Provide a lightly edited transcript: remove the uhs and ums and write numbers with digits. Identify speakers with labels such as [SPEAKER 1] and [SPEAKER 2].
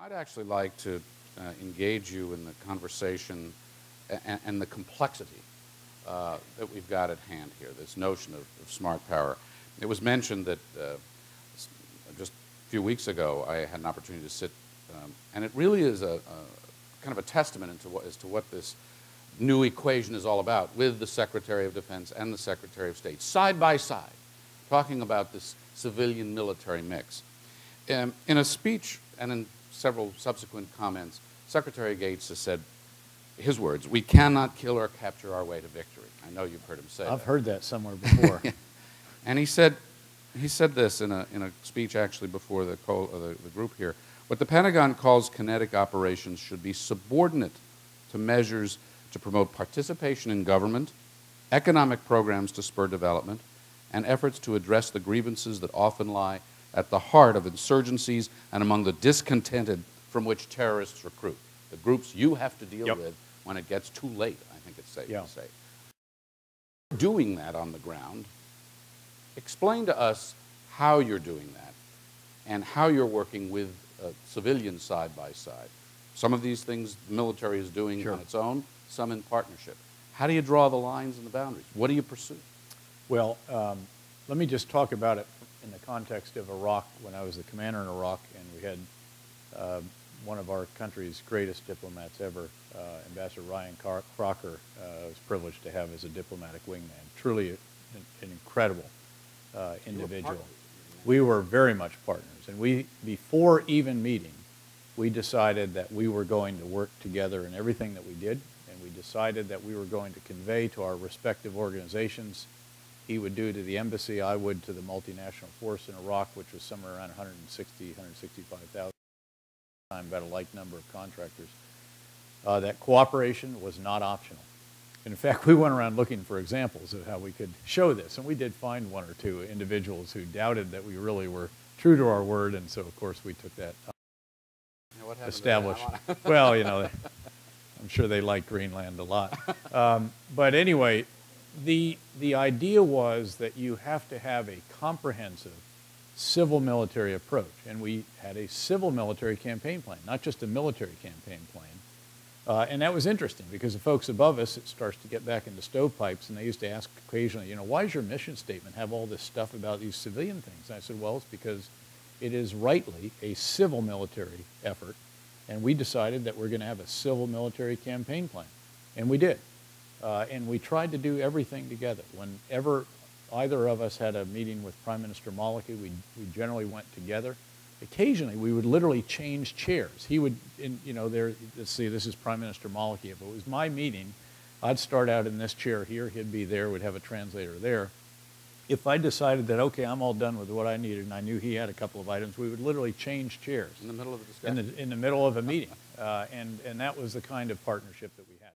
[SPEAKER 1] I'd actually like to engage you in the conversation and the complexity that we've got at hand here, this notion of smart power. It was mentioned that just a few weeks ago I had an opportunity to sit, and it really is a kind of a testament as to what this new equation is all about, with the Secretary of Defense and the Secretary of State, side by side, talking about this civilian-military mix. In a speech and in several subsequent comments, Secretary Gates has said, his words, "We cannot kill or capture our way to victory." I know you've heard him say that.
[SPEAKER 2] I've heard that somewhere before.
[SPEAKER 1] And he said this in a speech actually before the group here. What the Pentagon calls kinetic operations should be subordinate to measures to promote participation in government, economic programs to spur development, and efforts to address the grievances that often lie at the heart of insurgencies and among the discontented from which terrorists recruit. The groups you have to deal with when it gets too late, I think it's safe to say. Doing that on the ground, explain to us how you're doing that and how you're working with civilians side by side. Some of these things the military is doing on its own, some in partnership. How do you draw the lines and the boundaries? What do you pursue?
[SPEAKER 2] Well, let me just talk about it in the context of Iraq. When I was the commander in Iraq, and we had one of our country's greatest diplomats ever, Ambassador Ryan Crocker, was privileged to have as a diplomatic wingman. Truly an incredible individual. We were very much partners, and before even meeting, we decided that we were going to work together in everything that we did, and we decided that we were going to convey to our respective organizations. He would do to the embassy, I would to the multinational force in Iraq, which was somewhere around 165,000, about a like number of contractors. That cooperation was not optional. And in fact, we went around looking for examples of how we could show this, and we did find one or two individuals who doubted that we really were true to our word, and so of course we took that established. Well, you know, I'm sure they liked Greenland a lot. But anyway, the idea was that you have to have a comprehensive civil-military approach, and we had a civil-military campaign plan, not just a military campaign plan. And that was interesting because the folks above us, it starts to get back into stovepipes, and they used to ask occasionally, you know, why does your mission statement have all this stuff about these civilian things? And I said, well, it's because it is rightly a civil-military effort, and we decided that we're going to have a civil-military campaign plan, and we did. And we tried to do everything together. Whenever either of us had a meeting with Prime Minister Maliki, we generally went together. Occasionally, we would literally change chairs. He would, you know, let's see, this is Prime Minister Maliki. If it was my meeting, I'd start out in this chair here, he'd be there, we'd have a translator there. If I decided that, okay, I'm all done with what I needed, and I knew he had a couple of items, we would literally change chairs.
[SPEAKER 1] In the middle of a discussion?
[SPEAKER 2] In the middle of a meeting. And that was the kind of partnership that we had.